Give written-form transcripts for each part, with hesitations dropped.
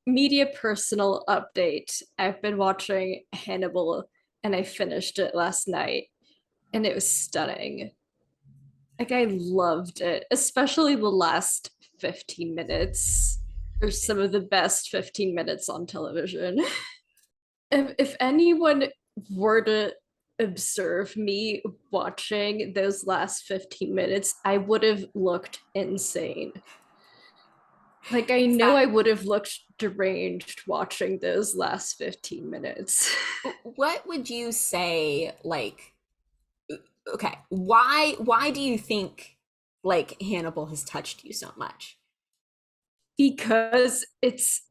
media personal update. I've been watching Hannibal and I finished it last night and it was stunning. Like I loved it, especially the last 15 minutes are some of the best 15 minutes on television. If anyone were to observe me watching those last 15 minutes, I would have looked insane. Like I Is know that I would have looked deranged watching those last 15 minutes. what would you say like okay, why do you think like Hannibal has touched you so much? Because it's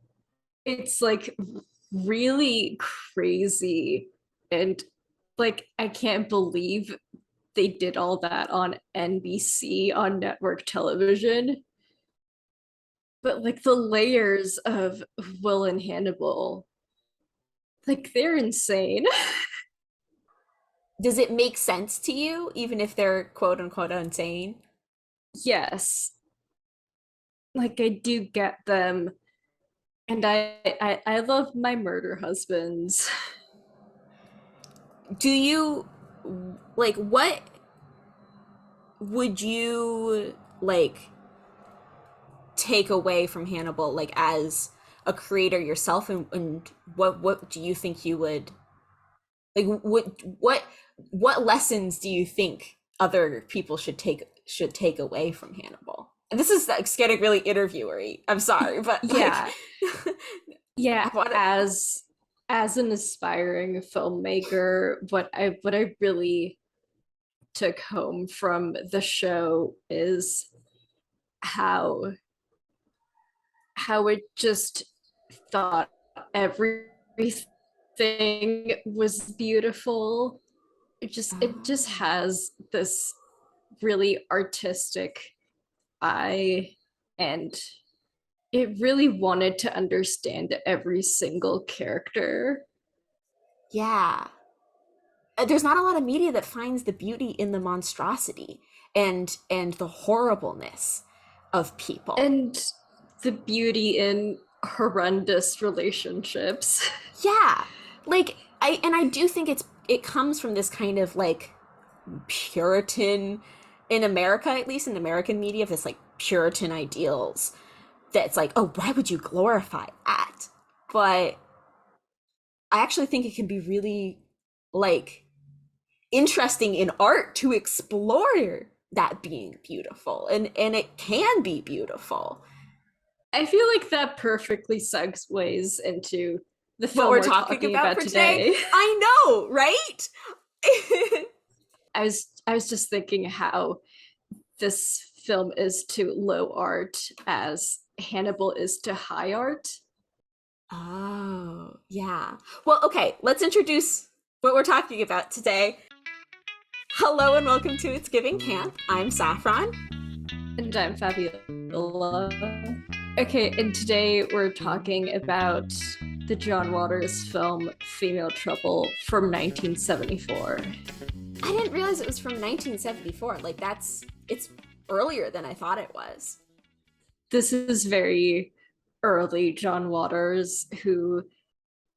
like really crazy and like I can't believe they did all that on NBC on network television. But like the layers of Will and Hannibal, like they're insane. Does it make sense to you even if they're quote unquote insane? Yes, like I do get them, and I love my murder husbands. Do you like what would you like take away from Hannibal like as a creator yourself, and what do you think you would like what lessons do you think other people should take away from Hannibal? And this is like getting really interviewery. I'm sorry, but like Yeah, yeah. I want to. As an aspiring filmmaker, what I really took home from the show is how how it just thought everything was beautiful. It just Oh, has this really artistic eye, and it really wanted to understand every single character. yeah. There's not a lot of media that finds the beauty in the monstrosity and the horribleness of people. And the beauty in horrendous relationships. Yeah. Like I do think it comes from this kind of like Puritan in America, at least in American media, this like Puritan ideals that's like, oh, why would you glorify that? But I actually think it can be really like interesting in art to explore that being beautiful, and it can be beautiful. I feel like that perfectly segues into the What film we're we're talking talking about about for today, today. I know, right? I was just thinking how this film is to low art as Hannibal is to high art. Oh, yeah. Well, okay, let's introduce what we're talking about today. Hello and welcome to It's Giving Camp. I'm Saffron. And I'm Fabiola. Okay, and today we're talking about the John Waters film Female Trouble from 1974. I didn't realize it was from 1974. Like, it's earlier than I thought it was. This is very early John Waters, who,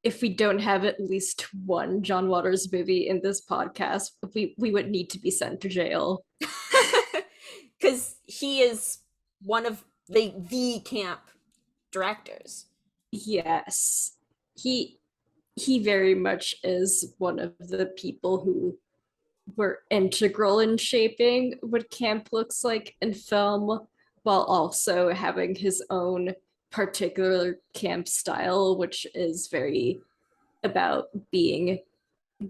if we don't have at least one John Waters movie in this podcast, we would need to be sent to jail. Because he is one of the camp directors. Yes. He he very much is one of the people who were integral in shaping what camp looks like in film, while also having his own particular camp style, which is very about being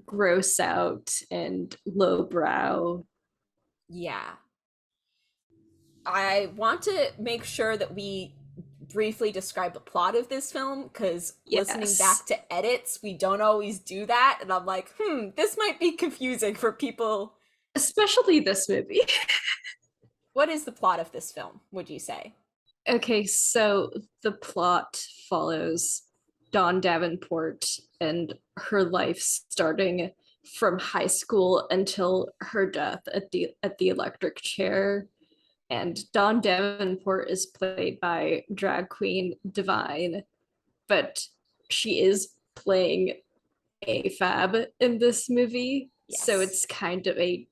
gross out and lowbrow. Yeah. I want to make sure that we briefly describe the plot of this film because listening Yes, back to edits, we don't always do that. And I'm like, this might be confusing for people. especially this movie. What is the plot of this film, would you say? Okay, so the plot follows Dawn Davenport and her life starting from high school until her death at the electric chair. And Dawn Davenport is played by drag queen Divine. but she is playing a Fab in this movie. So Yes. it's kind of a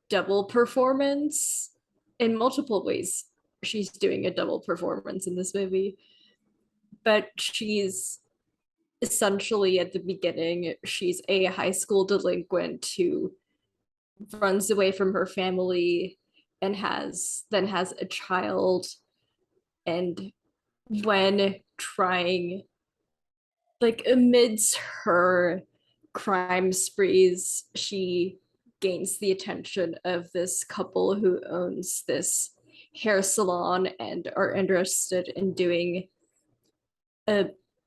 double performance in multiple ways. She's doing a double performance in this movie, but she's essentially at the beginning, she's a high school delinquent who runs away from her family and has a child. And when trying, like amidst her crime sprees, she gains the attention of this couple who owns this hair salon and are interested in doing a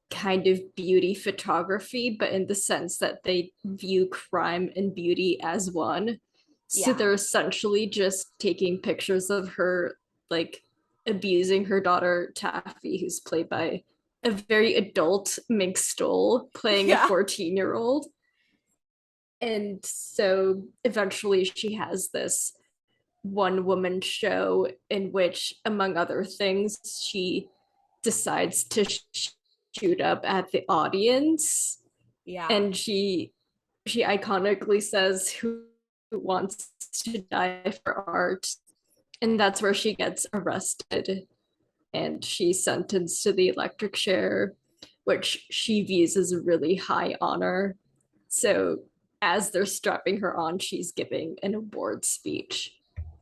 kind of beauty photography, but in the sense that they view crime and beauty as one. So Yeah. they're essentially just taking pictures of her, like abusing her daughter Taffy, who's played by a very adult Mink Stoll playing a Yeah. 14-year-old. And so eventually she has this one woman show in which, among other things, she decides to shoot up at the audience, Yeah. and she iconically says, who wants to die for art? And that's where she gets arrested and she's sentenced to the electric chair, which she views as a really high honor. So as they're strapping her on, she's giving an award speech.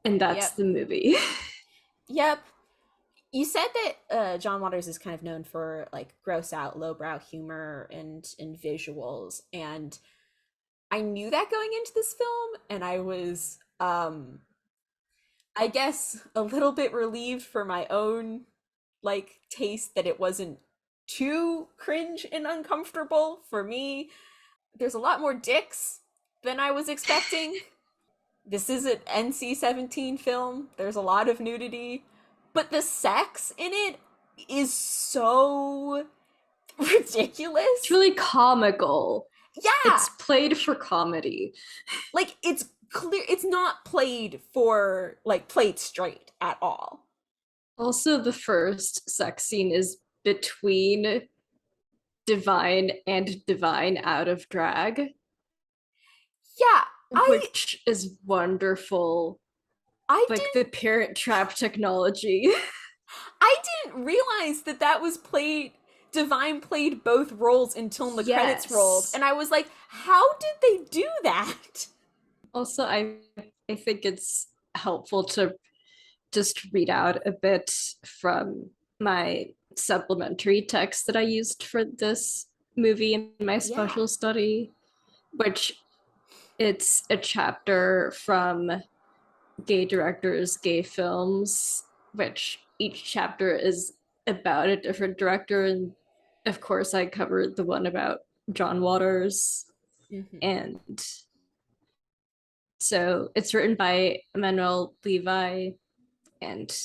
And that's Yep. the movie. Yep. You said that John Waters is kind of known for like gross out, lowbrow humor and visuals, and I knew that going into this film, and I was, I guess, a little bit relieved for my own like taste that it wasn't too cringe and uncomfortable for me. There's a lot more dicks than I was expecting. This is an NC-17 film. There's a lot of nudity, but the sex in it is so It's ridiculous. really comical. Yeah, It's played for comedy. like it's clear it's not played for like played straight at all. Also, the first sex scene is between Divine and Divine out of drag, Yeah, I which is wonderful. I Like the didn't parent trap technology. I didn't realize that that was played Divine played both roles until the credits rolled, Yes. and I was like, how did they do that? Also, I think it's helpful to just read out a bit from my supplementary text that I used for this movie in my Yeah. special study, which it's a chapter from Gay Directors, Gay Films, which each chapter is about a different director. And of course, I covered the one about John Waters. Hmm. And so it's written by Emmanuel Levi, and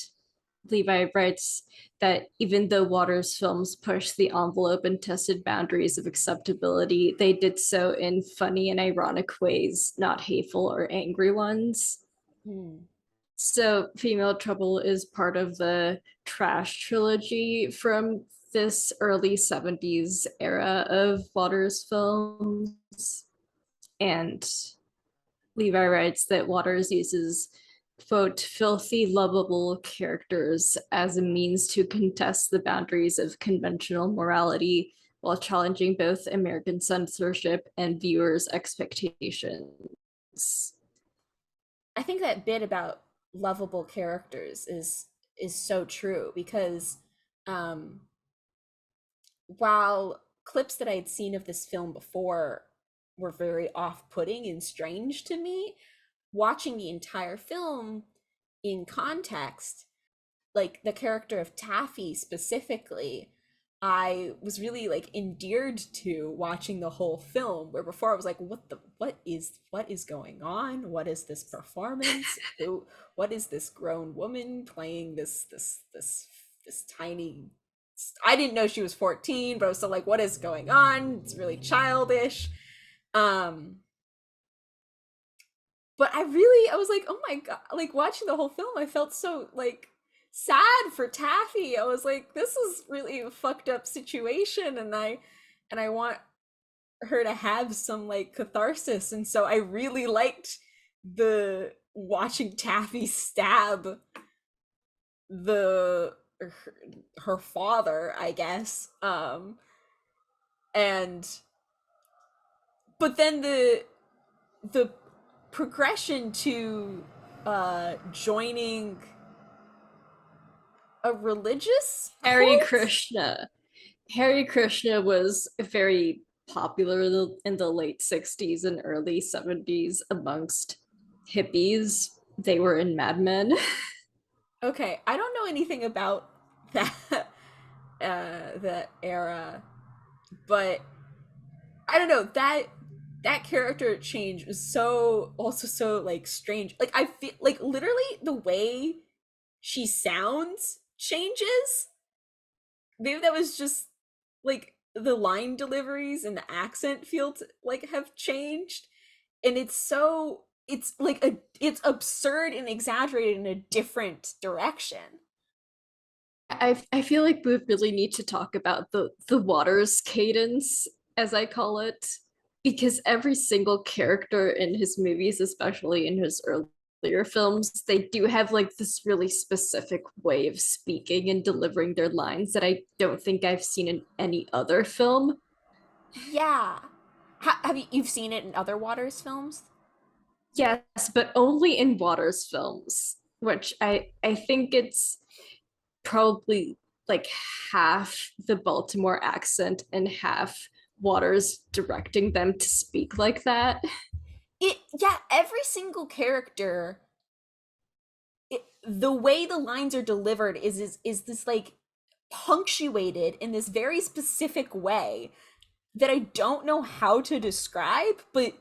Levi writes that even though Waters' films pushed the envelope and tested boundaries of acceptability, they did so in funny and ironic ways, not hateful or angry ones. Hmm. So, Female Trouble is part of the Trash trilogy from this early 70s era of Waters films. And Levi writes that Waters uses, quote, filthy, lovable characters as a means to contest the boundaries of conventional morality while challenging both American censorship and viewers' expectations. I think that bit about lovable characters is so true because um while clips that I had seen of this film before were very off-putting and strange to me, watching the entire film in context, like the character of Taffy specifically, I was really like endeared to watching the whole film, where before I was like, what is going on? What is this performance? Who what is this grown woman playing this tiny, I didn't know she was 14, but I was still like, what is going on? It's really childish. Um but I was like, oh my god, like watching the whole film, I felt so like sad for Taffy. I was like, this is really a fucked up situation, and I want her to have some like catharsis. And so I really liked the watching Taffy stab the her, her father, I guess. And but then the progression to joining a religious Harry cult. Krishna. Harry Krishna was very popular in the late 60s and early 70s amongst hippies. They were in Mad Men. Okay, I don't know anything about that that era, but I don't know, that character change was so also so like strange. Like I feel like literally the way she sounds changes. Maybe that was just like the line deliveries and the accent feel like have changed, and it's like it's absurd and exaggerated in a different direction. I feel like we really need to talk about the Waters cadence, as I call it, because every single character in his movies, especially in his earlier films, they do have like this really specific way of speaking and delivering their lines that I don't think I've seen in any other film. Yeah. Have you've seen it in other Waters films? Yes, but only in Waters films, which I think it's probably like half the Baltimore accent and half Waters directing them to speak like that. It Yeah, every single character, the way the lines are delivered is this like punctuated in this very specific way that I don't know how to describe, but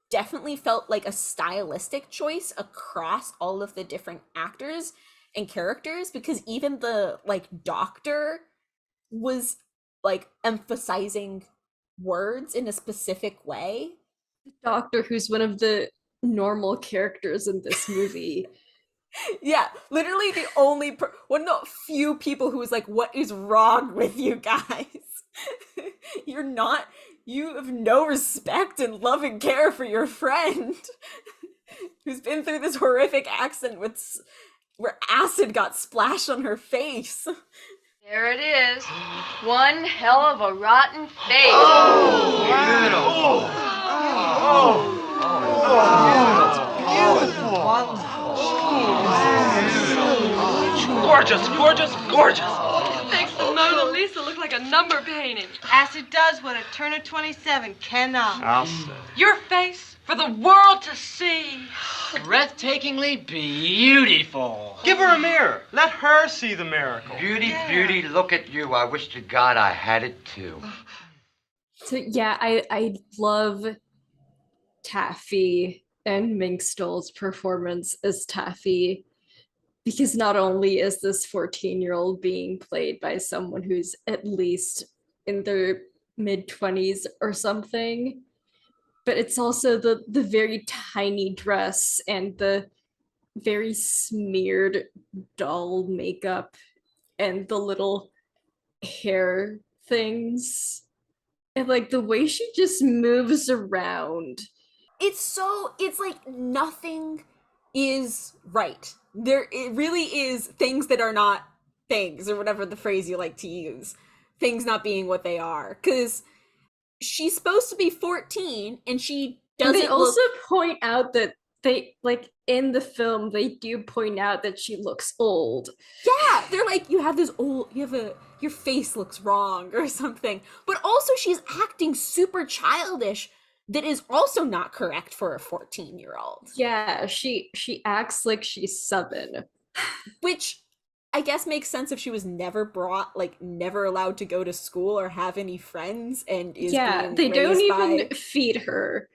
definitely felt like a stylistic choice across all of the different actors and characters, because even the like doctor was like emphasizing words in a specific way. Doctor, who's one of the normal characters in this movie. Yeah, literally the only one of the few people who was like, "What is wrong with you guys? You're not. You have no respect and love and care for your friend who's been through this horrific accident with where acid got splashed on her face." There it is. One hell of a rotten face. Oh, wow. Gorgeous, gorgeous, gorgeous. Makes the Mona Lisa look like a number painting. Acid does what a Turner 27 cannot. I'll say. Your face for the world to see. Breathtakingly beautiful. Give her a mirror. Let her see the miracle. Beauty, beauty, look at you. I wish to God I had it too. So yeah, I love Taffy and Minkstall's performance as Taffy, because not only is this 14-year-old being played by someone who's at least in their mid 20s or something, but it's also the very tiny dress and the very smeared doll makeup and the little hair things and like the way she just moves around. It's like nothing is right. There it really is things that are not things, or whatever the phrase you like to use. Things not being what they are, cuz she's supposed to be 14 and she And they doesn't also look. point out that they like in the film they do point out that she looks old. Yeah, they're like, you have this old, you have a, your face looks wrong or something. But also she's acting super childish, that is also not correct for a 14-year-old. Yeah, she acts like she's 7. Which I guess makes sense if she was never brought, like never allowed to go to school or have any friends, and is Yeah, being they don't raised even by. feed her.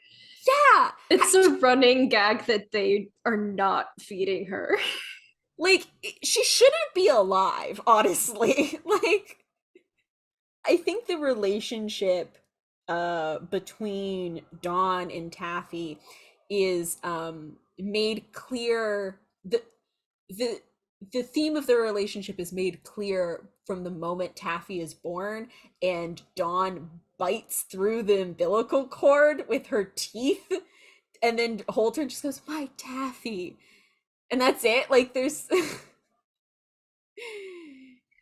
Yeah, It's a running gag that they are not feeding her. like she shouldn't be alive, honestly. Like I think the relationship between Dawn and Taffy is made clear, the the theme of their relationship is made clear from the moment Taffy is born and Dawn bites through the umbilical cord with her teeth, and then Holter just goes, "My Taffy," and that's it. Like there's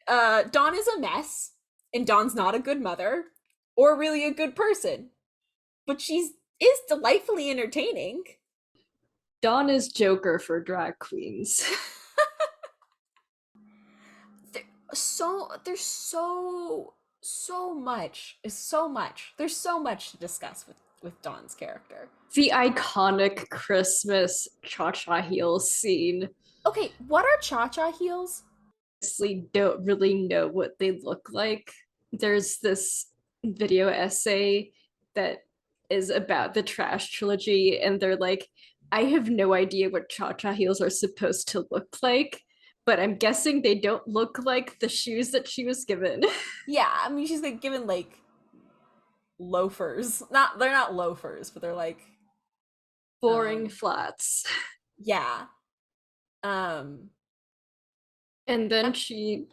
Dawn is a mess, and Dawn's not a good mother or really a good person, but she's is delightfully entertaining. Dawn is Joker for drag queens. There's so much there's so much to discuss with Dawn's character. The iconic Christmas cha-cha heel scene. Okay, what are cha-cha heels? Honestly, don't really know what they look like. There's this video essay that is about the Trash trilogy, and they're like, I have no idea what cha-cha heels are supposed to look like, but I'm guessing they don't look like the shoes that she was given. Yeah, I mean she's like given like loafers. They're not loafers, but they're like Boring flats. yeah. Um And then she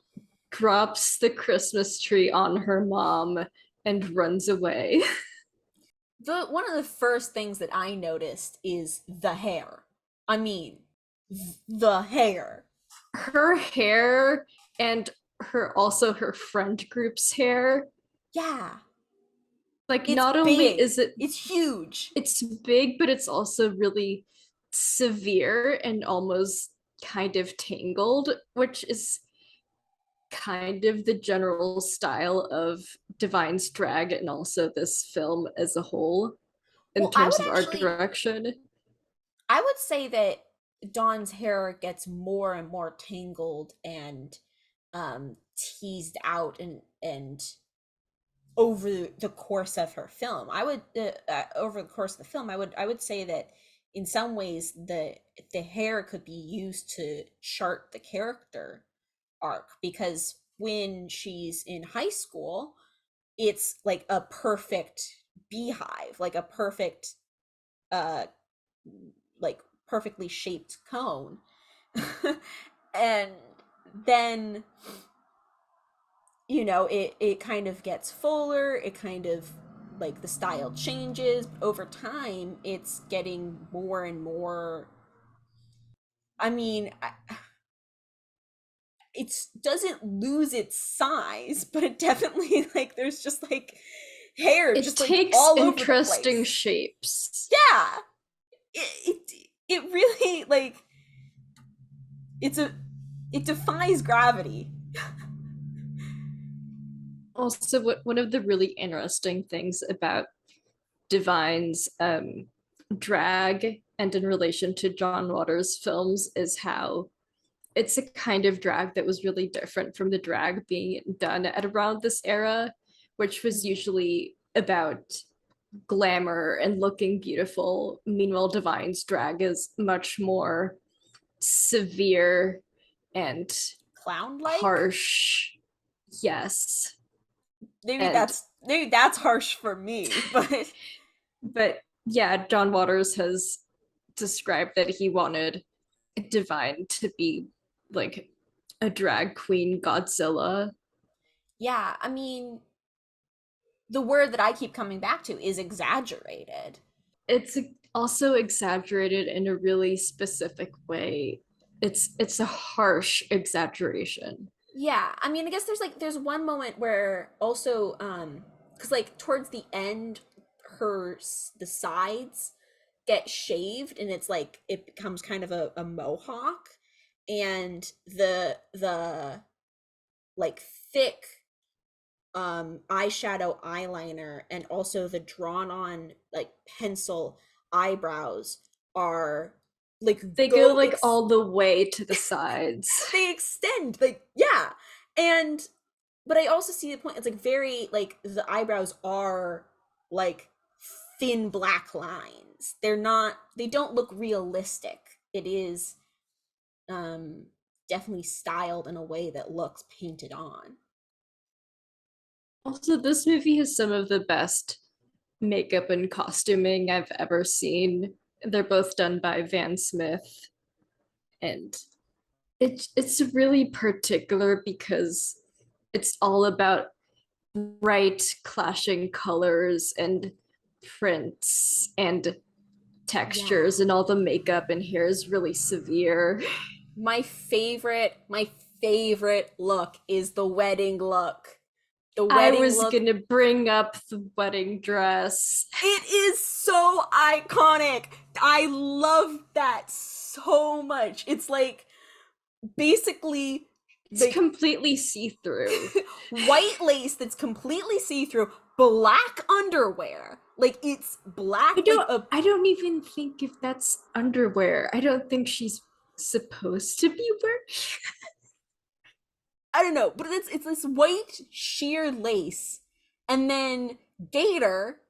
drops the Christmas tree on her mom and runs away. the one of the first things that I noticed is the hair. I mean, the hair. Her hair and her friend group's hair, Yeah. like It's not big. only is It's huge. it's big, but it's also really severe and almost kind of tangled, which is kind of the general style of Divine's drag and also this film as a whole in Well, I terms would of art actually direction. I would say that Dawn's hair gets more and more tangled and teased out and over the course of her film. I would over the course of the film, I would say that in some ways the hair could be used to chart the character arc, because when she's in high school, it's like a perfect beehive, like a perfect uh like perfectly shaped cone. And then it kind of gets fuller, it kind of like the style changes over time, it's getting more and more. I mean, it doesn't lose its size, but it definitely like there's just like hair It just like takes all over the interesting place. shapes. Yeah, it really like it defies gravity. Also, one of the really interesting things about Divine's drag and in relation to John Waters' films is how it's a kind of drag that was really different from the drag being done at around this era, which was usually about glamour and looking beautiful. Meanwhile, Divine's drag is much more severe and Clown like. harsh. Yes. Maybe And that's harsh for me, but yeah, John Waters has described that he wanted Divine to be like a drag queen Godzilla. yeah, I mean, the word that I keep coming back to is exaggerated. It's also exaggerated in a really specific way. It's a harsh exaggeration. Yeah, I mean, I guess there's one moment where also cuz like towards the end the sides get shaved and it's like it becomes kind of a mohawk, and the like thick eyeshadow eyeliner and also the drawn on like pencil eyebrows are like They go like all the way to the sides. they extend, like, yeah. And but I also see the point, it's like very like the eyebrows are like thin black lines, they don't look realistic. It is definitely styled in a way that looks painted on. Also, this movie has some of the best makeup and costuming I've ever seen. They're both done by Van Smith, and It's really particular because it's all about bright clashing colors and prints and Yeah. textures, and all the makeup in here is really severe. My favorite look is the wedding look. The I wedding was look, gonna bring up the wedding dress. it is so iconic. I love that so much. It's like basically It's like completely see-through. white lace that's completely see-through, black underwear. Like it's black, I like don't a I don't even think if that's underwear. I don't think she's supposed to be wearing. I don't know, but it's this white sheer lace, and then Gator,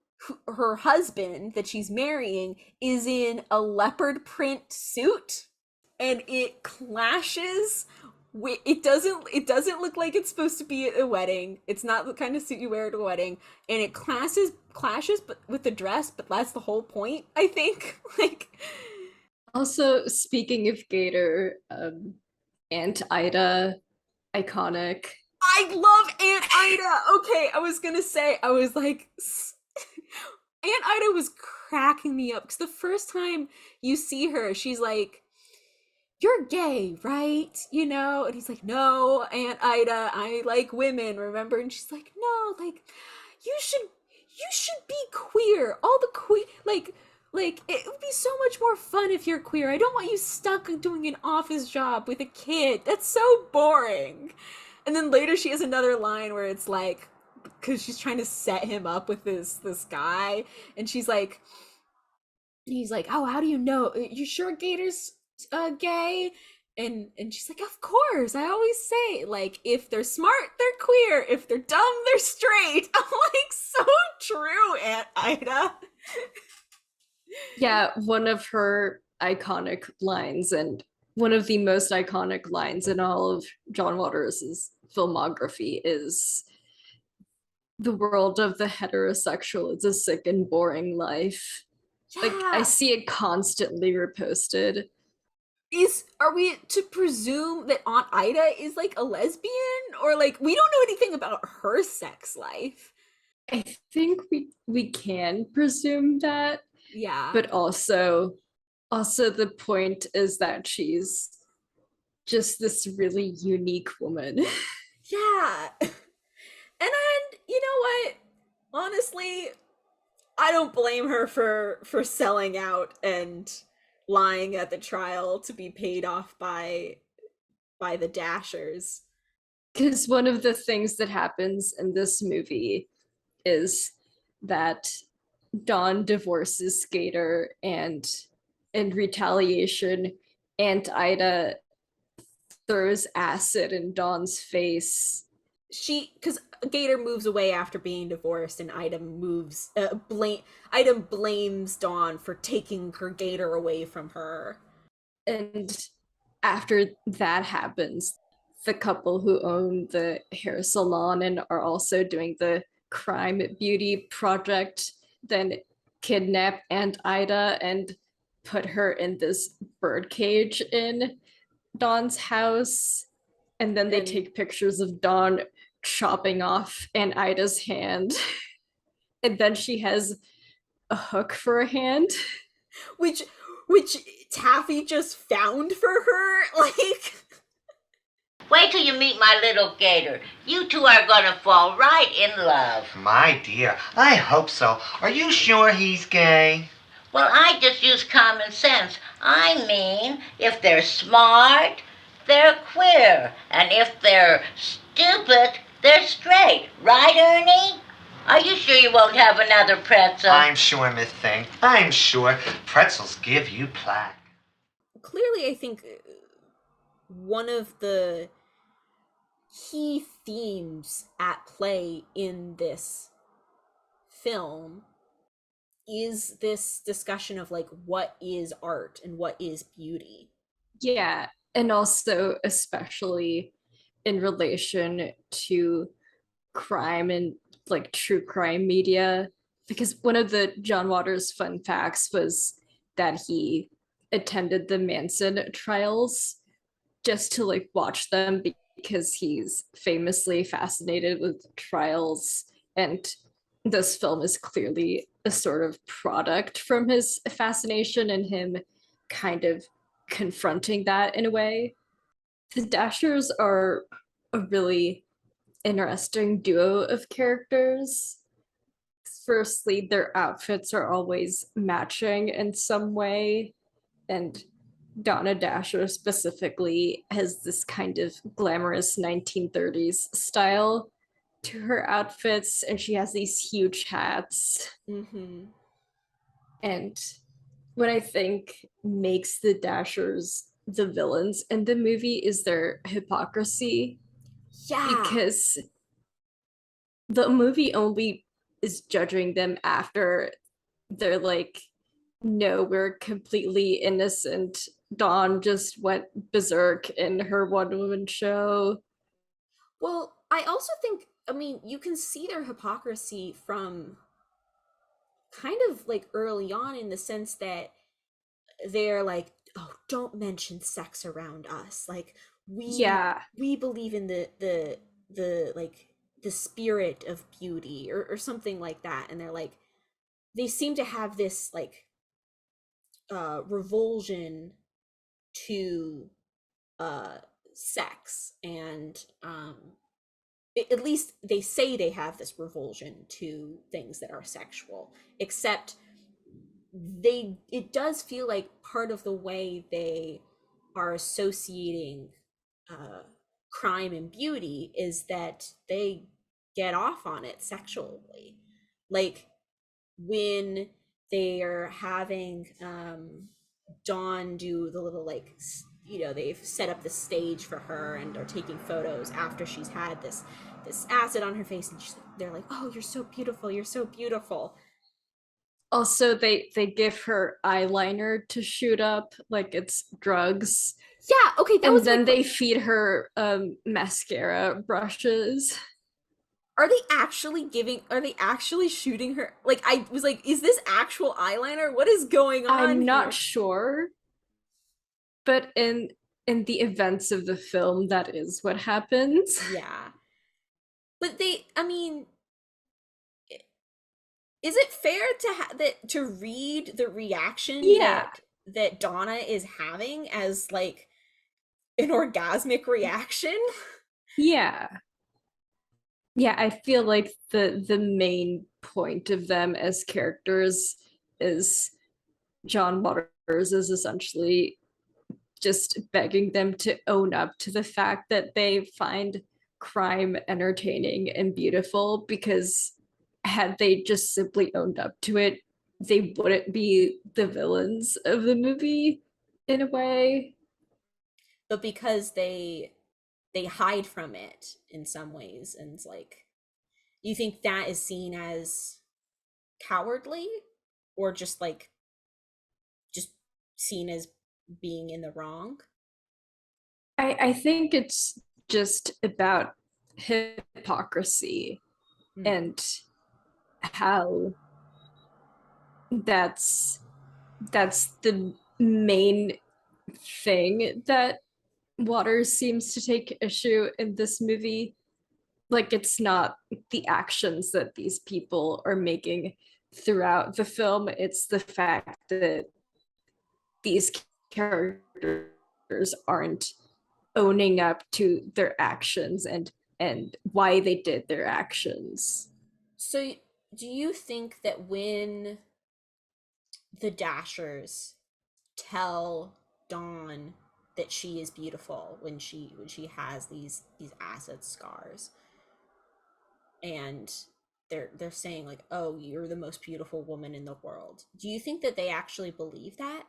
her husband that she's marrying, is in a leopard print suit, and it clashes. It doesn't look like it's supposed to be at a wedding. It's not the kind of suit you wear at a wedding, and it clashes, but with the dress. But that's the whole point, I think. Like, Also, speaking of Gator, Aunt Ida, iconic. I love Aunt Ida. Okay, I was gonna say, I was like, Aunt Ida was cracking me up because the first time you see her, she's like, "You're gay, right?" You know, and he's like, "No, Aunt Ida, I like women, remember?" And she's like, "No, like, you should be queer. All the queer, like it would be so much more fun if you're queer. I don't want you stuck doing an office job with a kid. That's so boring." And then later she has another line where it's like, because she's trying to set him up with this guy, and she's like, he's like, "Oh, how do you know? You sure Gator's gay?" And she's like, "Of course. I always say, like, if they're smart, they're queer. If they're dumb, they're straight." I'm like, so true, Aunt Ida. Yeah, one of her iconic lines, and one of the most iconic lines in all of John Waters' filmography, is the world of the heterosexual is a sick and boring life. Like, I Yeah. see it constantly reposted. Are we to presume that Aunt Ida is like a lesbian, or like we don't know anything about her sex life? I think we can presume that, Yeah. but also the point is that she's just this really unique woman. Yeah. And you know what? Honestly, I don't blame her for selling out and lying at the trial to be paid off by the Dashers. Because one of the things that happens in this movie is that Dawn divorces Skater, and in retaliation, Aunt Ida throws acid in Dawn's face. She, because Gator moves away after being divorced, and Ida blames Dawn for taking her Gator away from her. And after that happens, the couple who own the hair salon and are also doing the crime beauty project then kidnap Aunt Ida and put her in this birdcage in Dawn's house. And then they And take pictures of Dawn chopping off Aunt Ida's hand. And then she has a hook for a hand. which which Taffy just found for her, like. Wait till you meet my little gator. You two are gonna fall right in love. My dear, I hope so. Are you sure he's gay? Well, I just use common sense. I mean, if they're smart, they're queer. And if they're stupid, they're straight. Right, Ernie? Are you sure you won't have another pretzel? I'm sure, Miss Thing. I'm sure. Pretzels give you plaque. Clearly, I think one of the key themes at play in this film is this discussion of like what is art and what is beauty. Yeah, and also especially in relation to crime and like true crime media, because one of the John Waters fun facts was that he attended the Manson trials just to like watch them because he's famously fascinated with trials, and this film is clearly a sort of product from his fascination and him kind of confronting that in a way. The Dashers are a really interesting duo of characters. Firstly, their outfits are always matching in some way, and Donna Dasher specifically has this kind of glamorous 1930s style to her outfits, and she has these huge hats. Mm-hmm. And what I think makes the Dashers the villains in the movie is their hypocrisy, Yeah. because the movie only is judging them after they're like, no, we're completely innocent. Dawn just went berserk in her one woman show. Well, I also think, I mean, you can see their hypocrisy from kind of like early on in the sense that they're like, oh, don't mention sex around us. Like Yeah. we believe in the like the spirit of beauty or something like that. And they're like, they seem to have this like revulsion to uh sex and at least they say they have this revulsion to things that are sexual, except they it does feel like part of the way they are associating uh crime and beauty is that they get off on it sexually, like when they're having Dawn do the little like they've set up the stage for her and are taking photos after she's had this acid on her face, and they're like, oh, you're so beautiful, you're so beautiful. Also, they give her eyeliner to shoot up like it's drugs, Yeah, okay, that and was my then they feed her mascara brushes. are they actually shooting her? Like, I was like, is this actual eyeliner? What is going on I'm not here? sure, but in the events of the film, that is what happens. Yeah. But I mean, is it fair to that to read the reaction Yeah. that Donna is having as like an orgasmic reaction? Yeah. Yeah, I feel like the main point of them as characters is John Waters is essentially just begging them to own up to the fact that they find crime entertaining and beautiful, because had they just simply owned up to it, they wouldn't be the villains of the movie in a way. But because they hide from it in some ways, and it's like, you think that is seen as cowardly, or just like just seen as being in the wrong? I think it's just about hypocrisy Hmm. and how that's that's the main thing that Waters seems to take issue in this movie. Like, it's not the actions that these people are making throughout the film, it's the fact that these characters aren't owning up to their actions and why they did their actions. So do you think that when the Dashers tell Dawn that she is beautiful, when she has these acid scars, and they're saying like, oh, you're the most beautiful woman in the world, do you think that they actually believe that?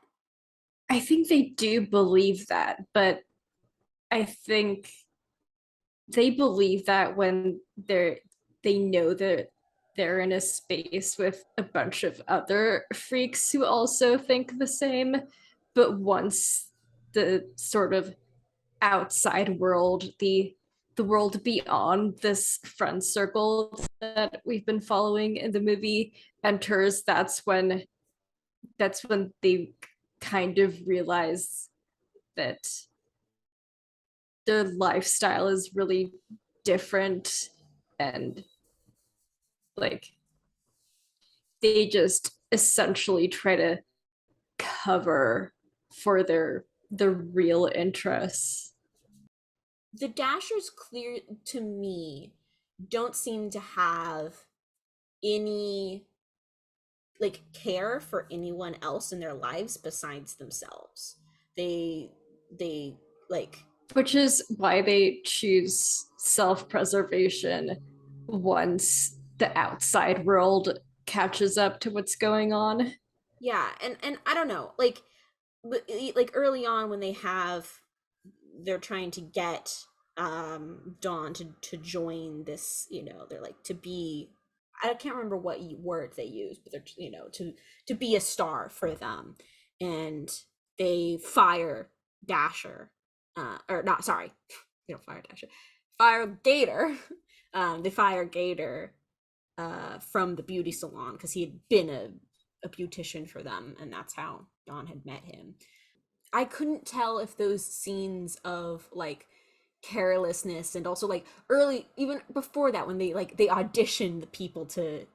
I think they do believe that, but I think they believe that when they know that they're in a space with a bunch of other freaks who also think the same. But once the sort of outside world, the world beyond this friend circle that we've been following in the movie enters, that's when they kind of realize that their lifestyle is really different, and like they just essentially try to cover for their real interests. The Dashers, clear to me, don't seem to have any like care for anyone else in their lives besides themselves. They like, Which is why they choose self-preservation once the outside world catches up to what's going on. yeah, and I don't know, like early on when they're trying to get Dawn to join this, they're like to be, I can't remember what word they use, but they're, to be a star for them, and they fire Dasher, or not, sorry, they don't fire Dasher, fire Gator. They fire Gator from the beauty salon because he had been a beautician for them, and that's how Dawn had met him. I couldn't tell if those scenes of like carelessness, and also like early, even before that, when they audition the people to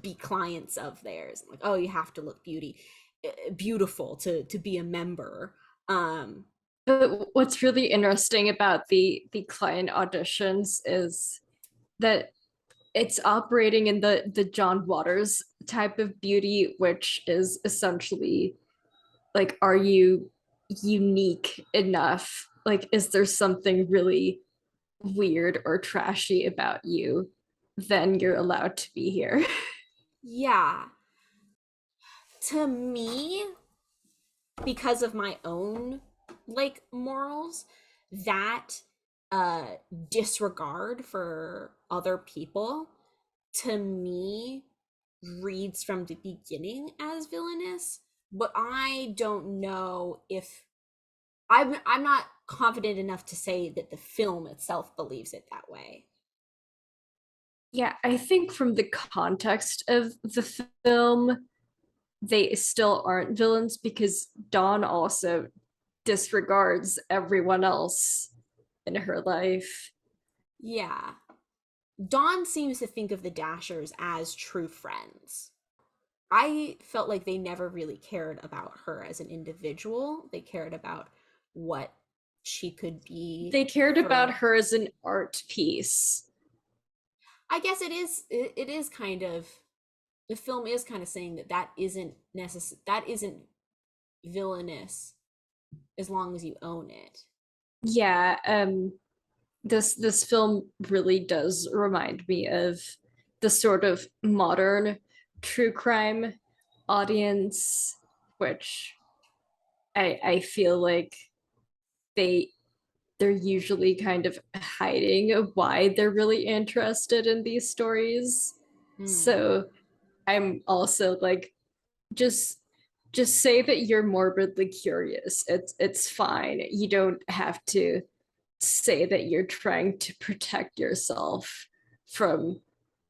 be clients of theirs, like, oh, you have to look beautiful to be a member. But what's really interesting about the client auditions is that it's operating in the John Waters type of beauty, which is essentially like, are you unique enough? Like, is there something really weird or trashy about you? Then you're allowed to be here. Yeah, to me, because of my own like morals, that disregard for other people, to me, reads from the beginning as villainous, but I don't know if I'm not confident enough to say that the film itself believes it that way. Yeah, I think from the context of the film, they still aren't villains because Dawn also disregards everyone else in her life. Yeah. Dawn seems to think of the Dashers as true friends. I felt like they never really cared about her as an individual. They cared about what she could be. They cared about for her as an art piece. I guess it is kind of, the film is kind of saying that isn't that isn't villainous as long as you own it. Yeah, this film really does remind me of the sort of modern true crime audience, which I feel like they they're usually kind of hiding why they're really interested in these stories. Hmm. So I'm also like, just just say that you're morbidly curious. It's fine. You don't have to say that you're trying to protect yourself from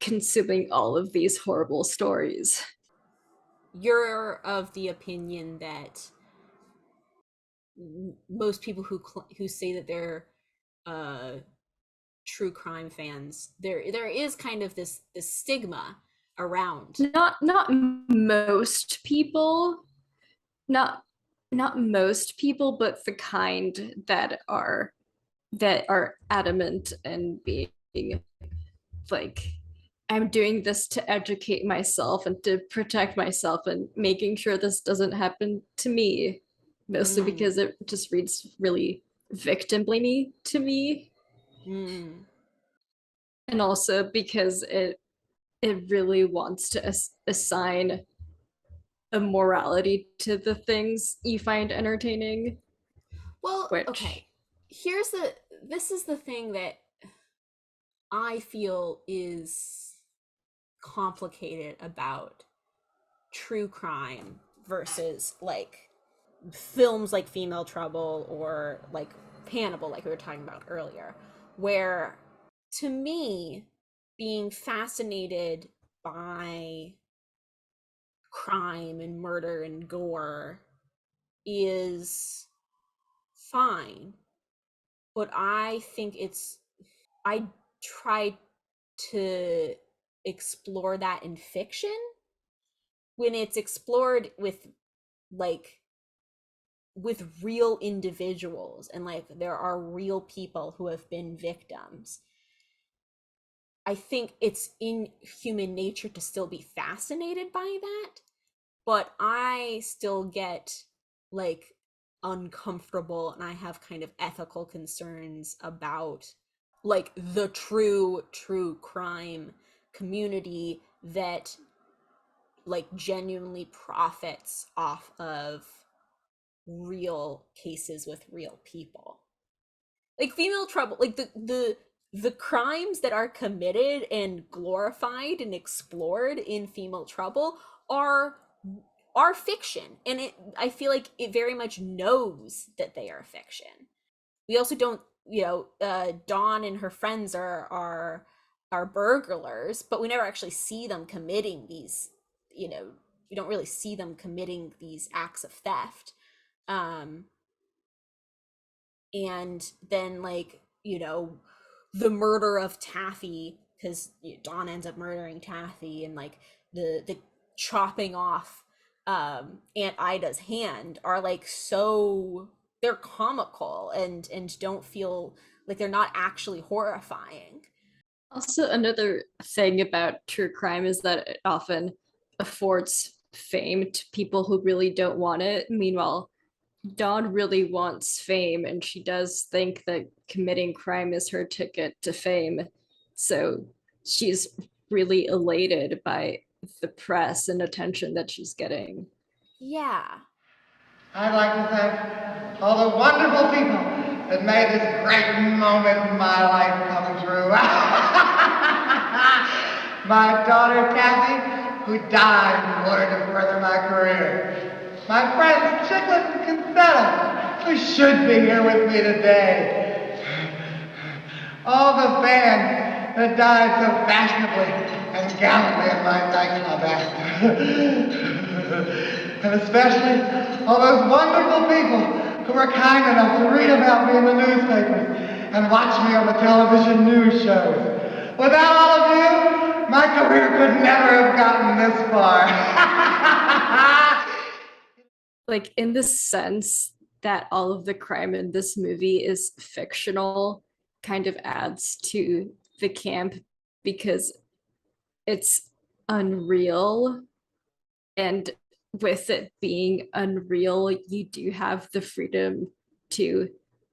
consuming all of these horrible stories. You're of the opinion that most people who say that they're uh true crime fans, there is kind of this stigma around. Not most people, not not most people, but the kind that are adamant and being like, I'm doing this to educate myself and to protect myself and making sure this doesn't happen to me, mostly Mm, because it just reads really victim blamey to me, mm. and also because it really wants to assign a morality to the things you find entertaining, Well, which okay. This is the thing that I feel is complicated about true crime versus like films like Female Trouble or like Hannibal, like we were talking about earlier, where to me, being fascinated by crime and murder and gore is fine. but I think I try to explore that in fiction when it's explored like with real individuals, and like there are real people who have been victims. I think it's in human nature to still be fascinated by that, but I still get like uncomfortable, and I have kind of ethical concerns about like the true crime community that like genuinely profits off of real cases with real people. Like female trouble, like the crimes that are committed and glorified and explored in female trouble are fiction, and I feel like it very much knows that they are fiction. We also don't, Dawn and her friends are burglars, but we never actually see them committing these, we don't really see them committing these acts of theft. And then like, the murder of Taffy, because Dawn ends up murdering Taffy, and like the chopping off Aunt Ida's hand are like, so they're comical and don't feel like, they're not actually horrifying. Also, another thing about true crime is that it often affords fame to people who really don't want it. Meanwhile, Dawn really wants fame, and she does think that committing crime is her ticket to fame. So she's really elated by the press and attention that she's getting. Yeah. I'd like to thank all the wonderful people that made this great moment in my life come true. My daughter Kathy, who died in order to further my career. My friends Chiclet and Concetta, who should be here with me today. All the fans that died so fashionably and gallantly in my nightclub act. And especially all those wonderful people who were kind enough to read about me in the newspapers and watch me on the television news shows. Without all of you, my career could never have gotten this far. Like, in the sense that all of the crime in this movie is fictional, kind of adds to the camp, because it's unreal, and with it being unreal, you do have the freedom to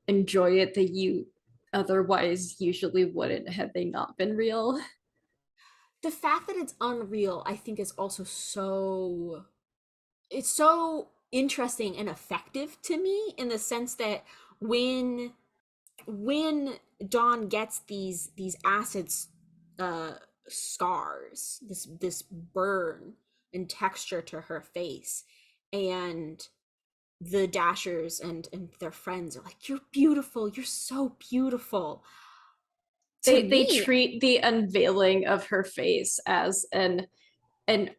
enjoy it that you otherwise usually wouldn't had they not been real. The fact that it's unreal, I think, is also it's so interesting and effective to me, in the sense that when Dawn gets these acid scars, this burn and texture to her face, and the Dashers and their friends are like, "You're beautiful, you're so beautiful." They treat the unveiling of her face as an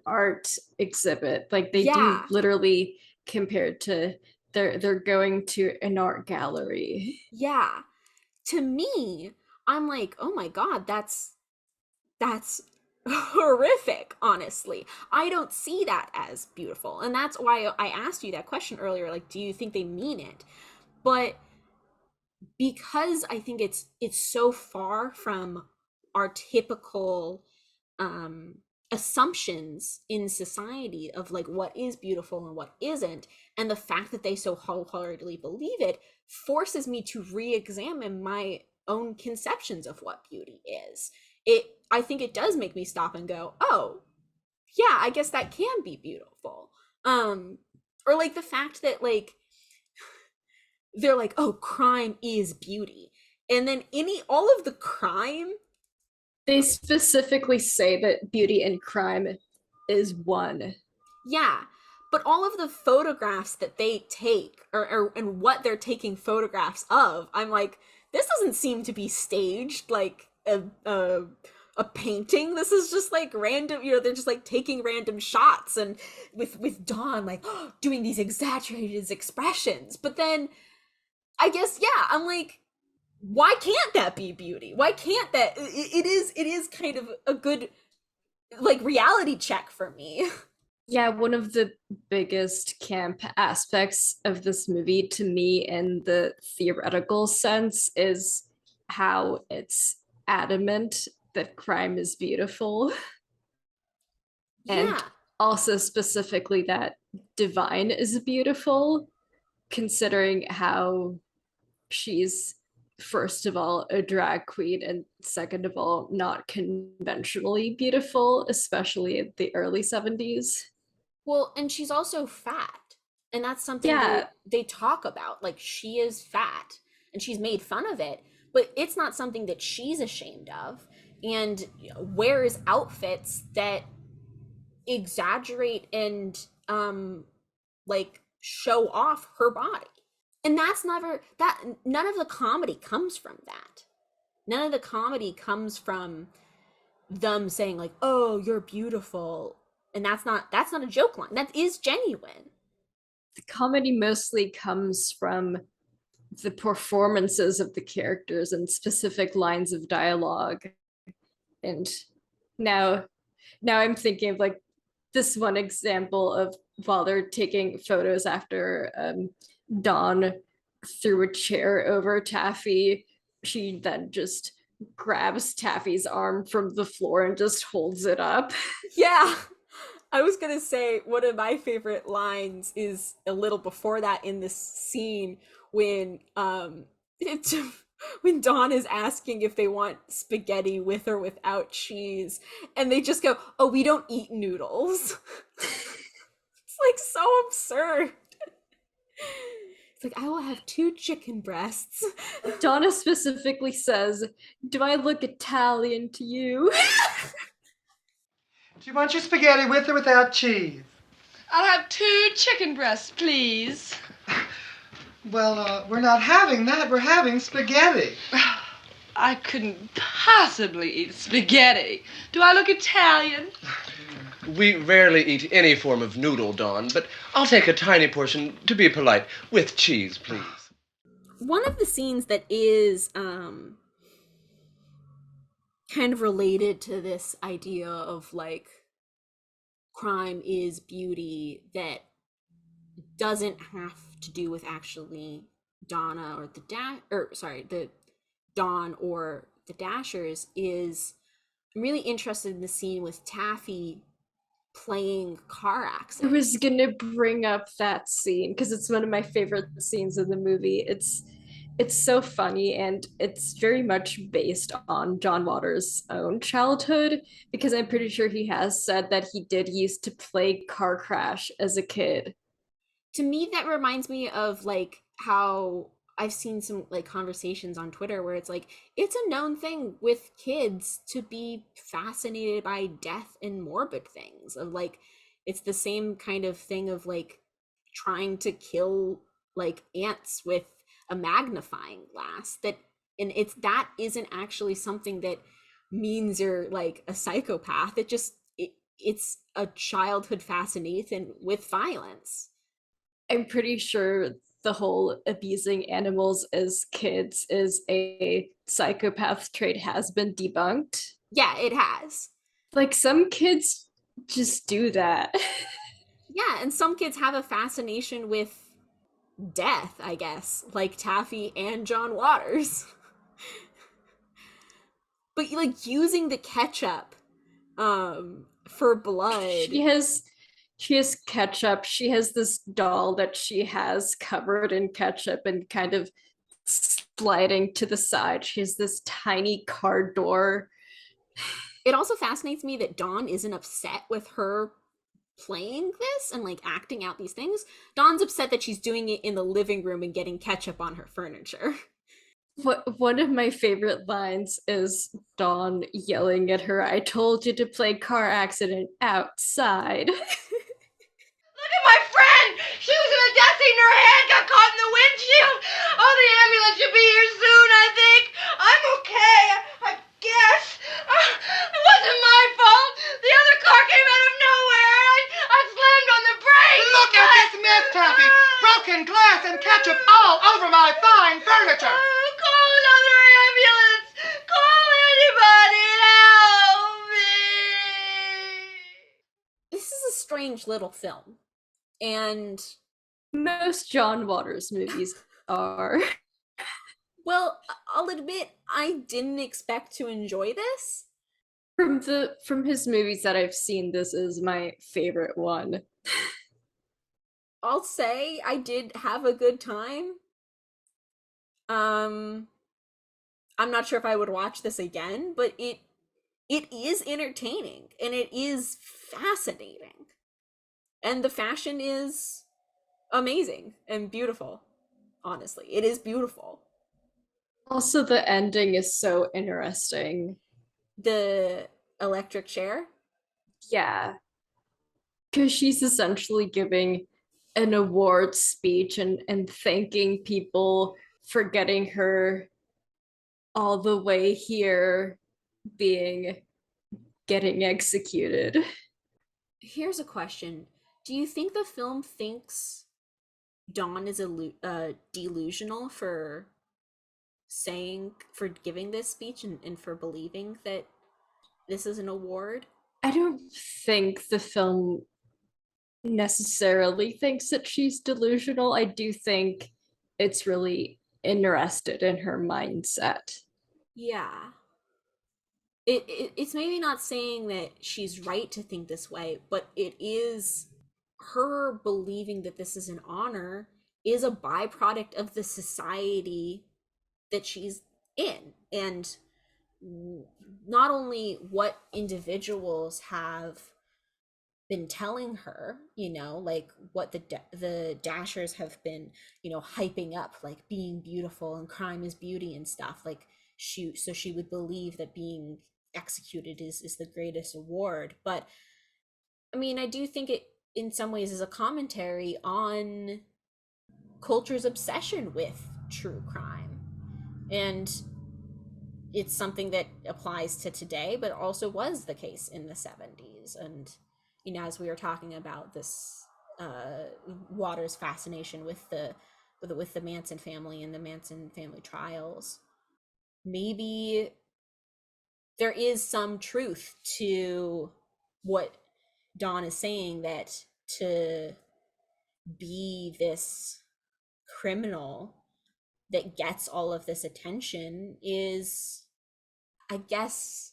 art exhibit. Like, they do literally, compared to they're going to an art gallery. Yeah. To me, I'm like, oh my God, that's horrific, honestly. I don't see that as beautiful. And that's why I asked you that question earlier, like, do you think they mean it? But because I think it's so far from our typical assumptions in society of like what is beautiful and what isn't, and the fact that they so wholeheartedly believe it forces me to re-examine my own conceptions of what beauty is. I think it does make me stop and go, oh yeah, I guess that can be beautiful. Or like the fact that like they're like, oh, crime is beauty, and then all of the crime, they specifically say that beauty and crime is one. Yeah, but all of the photographs that they take, or and what they're taking photographs of, I'm like, this doesn't seem to be staged like a painting. This is just like random, they're just like taking random shots, and with Dawn like doing these exaggerated expressions. But then I guess, yeah, I'm like, why can't that be beauty? Why can't that? It is kind of a good like reality check for me. Yeah, one of the biggest camp aspects of this movie to me in the theoretical sense is how it's adamant that crime is beautiful, and Yeah. also specifically that Divine is beautiful, considering how she's first of all a drag queen and second of all not conventionally beautiful, especially in the early 70s. Well, and she's also fat. And that's something Yeah, they talk about. Like she is fat and she's made fun of it, but it's not something that she's ashamed of and wears outfits that exaggerate and like show off her body. And that's never that none of the comedy comes from that. None of the comedy comes from them saying like, "Oh, you're beautiful." And that's not a joke line. That is genuine. the comedy mostly comes from the performances of the characters and specific lines of dialogue. And now now I'm thinking of like this one example of while they're taking photos after Dawn threw a chair over Taffy, she then just grabs Taffy's arm from the floor and just holds it up. Yeah. I was gonna say one of my favorite lines is a little before that in this scene when it's when Dawn is asking if they want spaghetti with or without cheese, and they just go, "Oh, we don't eat noodles." It's like so absurd. It's like I will have 2 chicken breasts. Donna specifically says, "Do I look Italian to you?" Do you want your spaghetti with or without cheese? I'll have 2 chicken breasts, please. Well, we're not having that. We're having spaghetti. I couldn't possibly eat spaghetti. Do I look Italian? We rarely eat any form of noodle, Dawn, but I'll take a tiny portion to be polite. With cheese, please. One of the scenes that is kind of related to this idea of like crime is beauty that doesn't have to do with actually Donna or the Dawn or the Dashers is I'm really interested in the scene with Taffy playing car I accident. was gonna bring up that scene because it's one of my favorite scenes in the movie. It's so funny and it's very much based on John Waters' own childhood because I'm pretty sure he has said that he did used to play car crash as a kid. To me that reminds me of like how I've seen some like conversations on Twitter where it's like it's a known thing with kids to be fascinated by death and morbid things of like it's the same kind of thing of like trying to kill like ants with a magnifying glass that and it's that isn't actually something that means you're like a psychopath it's a childhood fascination with violence. I'm pretty sure the whole abusing animals as kids is a psychopath trait has been debunked. Yeah, it has. Like some kids just do that. Yeah, and some kids have a fascination with death, I guess, like Taffy and John Waters. But like using the ketchup for blood. She has ketchup. She has this doll that she has covered in ketchup and kind of sliding to the side. She has this tiny car door. It also fascinates me that Dawn isn't upset with her playing this and like acting out these things. Dawn's upset that she's doing it in the living room and getting ketchup on her furniture. One of my favorite lines is Dawn yelling at her, "I told you to play car accident outside." Look at my friend! She was in a death scene and her hand got caught in the windshield. Oh, the ambulance should be here soon, I think. I'm okay, I guess. It wasn't my fault. The other car came out of nowhere. I slammed on the brakes. Look at this mess, Taffy! Broken glass and ketchup all over my fine furniture! Call another strange little film. And most John Waters movies are. well, I'll admit I didn't expect to enjoy this. From his movies that I've seen, this is my favorite one. I'll say I did have a good time. I'm not sure if I would watch this again, but it is entertaining and it is fascinating. And the fashion is amazing and beautiful. Honestly, it is beautiful. Also, the ending is so interesting. The electric chair. Yeah, because she's essentially giving an award speech and thanking people for getting her all the way here, being getting executed. Here's a question. Do you think the film thinks Dawn is delusional for giving this speech and for believing that this is an award? I don't think the film necessarily thinks that she's delusional. I do think it's really interested in her mindset. Yeah. It's maybe not saying that she's right to think this way, but it is her believing that this is an honor is a byproduct of the society that she's in. And not only what individuals have been telling her, like what the Dashers have been, hyping up, like being beautiful and crime is beauty and stuff. Like she would believe that being executed is the greatest award. But I mean, I do think it in some ways is a commentary on culture's obsession with true crime. And it's something that applies to today, but also was the case in the 70s. And, as we were talking about this Waters' fascination with the Manson family and the Manson family trials, maybe there is some truth to what Dawn is saying, that to be this criminal that gets all of this attention is, I guess,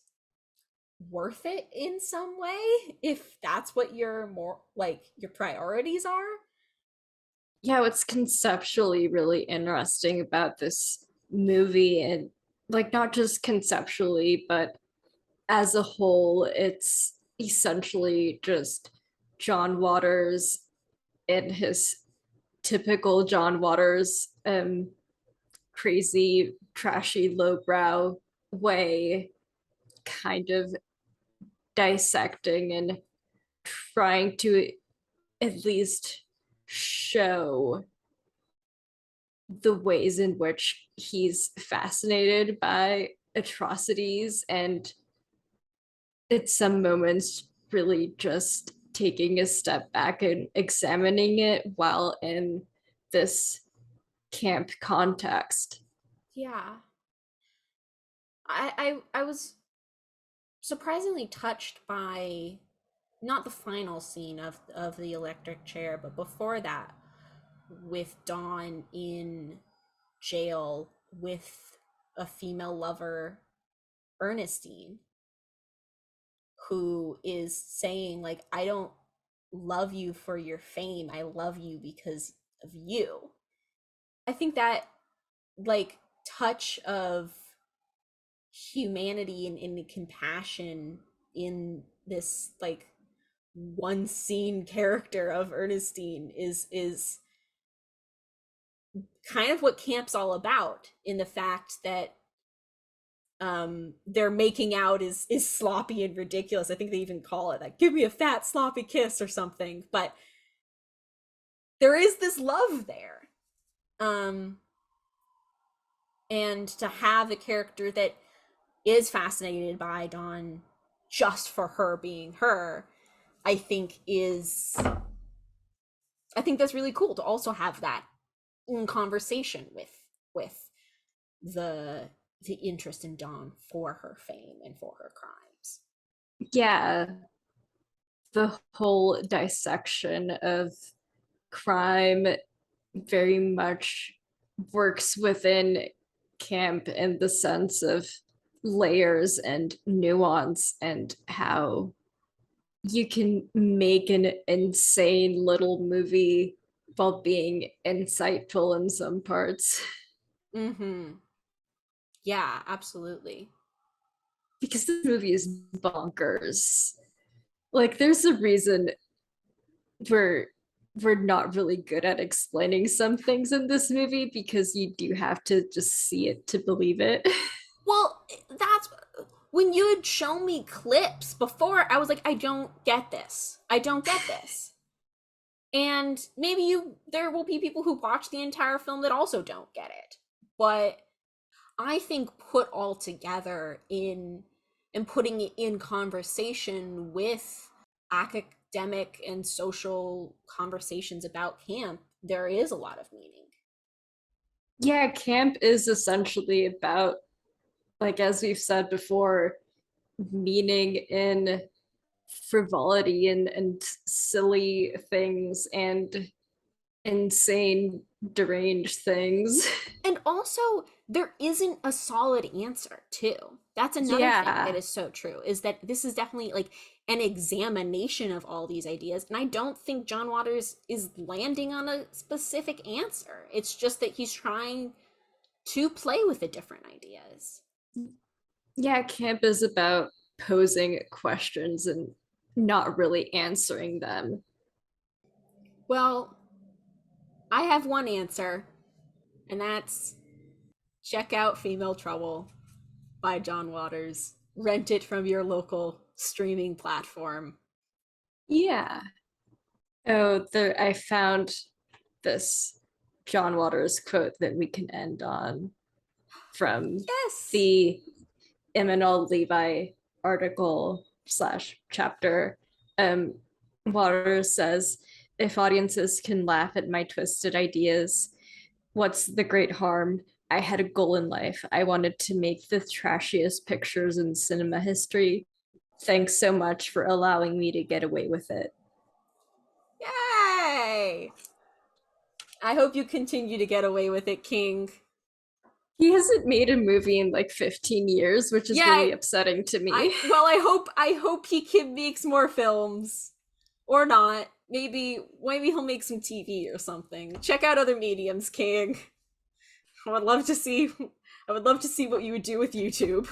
worth it in some way, if that's what your your priorities are. Yeah, what's conceptually really interesting about this movie, and like not just conceptually, but as a whole, it's essentially just John Waters in his typical John Waters crazy, trashy, lowbrow way, kind of dissecting and trying to at least show the ways in which he's fascinated by atrocities, and at some moments really just taking a step back and examining it while in this camp context. Yeah. I was surprisingly touched by not the final scene of the electric chair, but before that, with Dawn in jail with a female lover, Ernestine, who is saying, like, I don't love you for your fame, I love you because of you. I think that, like, touch of humanity and compassion in this, like, one scene character of Ernestine is kind of what camp's all about, in the fact that their making out is sloppy and ridiculous. I think they even call it like, give me a fat sloppy kiss or something, but there is this love there. And to have a character that is fascinated by Dawn just for her being her, I think that's really cool, to also have that in conversation with the interest in Dawn for her fame and for her crimes. Yeah, the whole dissection of crime very much works within camp in the sense of layers and nuance and how you can make an insane little movie while being insightful in some parts. Mm-hmm. Yeah, absolutely. Because this movie is bonkers. Like, there's a reason we're we're not really good at explaining some things in this movie because you do have to just see it to believe it. Well, that's when you had shown me clips before, I was like, I don't get this. I don't get this. And maybe there will be people who watch the entire film that also don't get it. But I think put all together in and putting it in conversation with academic and social conversations about camp, there is a lot of meaning. Yeah, camp is essentially about, like, as we've said before, meaning in frivolity and silly things and insane deranged things. And also, there isn't a solid answer, too. That's another thing that is so true, is that this is definitely like an examination of all these ideas. And I don't think John Waters is landing on a specific answer. It's just that he's trying to play with the different ideas. Yeah, camp is about posing questions and not really answering them. Well, I have one answer, and that's check out Female Trouble by John Waters. Rent it from your local streaming platform. Yeah. Oh, there I found this John Waters quote that we can end on from the Imanol Levi article slash chapter. Waters says, if audiences can laugh at my twisted ideas, what's the great harm? I had a goal in life. I wanted to make the trashiest pictures in cinema history. Thanks so much for allowing me to get away with it. Yay! I hope you continue to get away with it, King. He hasn't made a movie in like 15 years, which is really upsetting to me. I hope he makes more films. Or not. Maybe he'll make some TV or something. Check out other mediums, King. I would love to see what you would do with YouTube.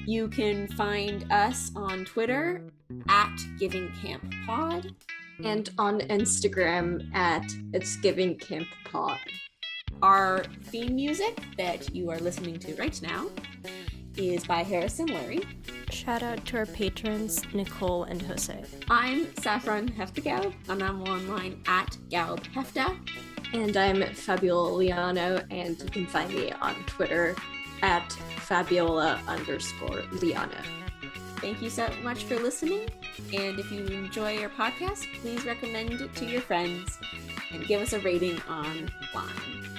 You can find us on Twitter at GivingCampPod. And on Instagram at It's Giving Camp Pod. Our theme music that you are listening to right now is by Harrison Lurie. Shout out to our patrons, Nicole and Jose. I'm Saffron Heftegaub, and I'm online at GaubHefta. And I'm Fabiola Liano, and you can find me on Twitter at Fabiola_Liano. Thank you so much for listening, and if you enjoy our podcast, please recommend it to your friends and give us a rating online.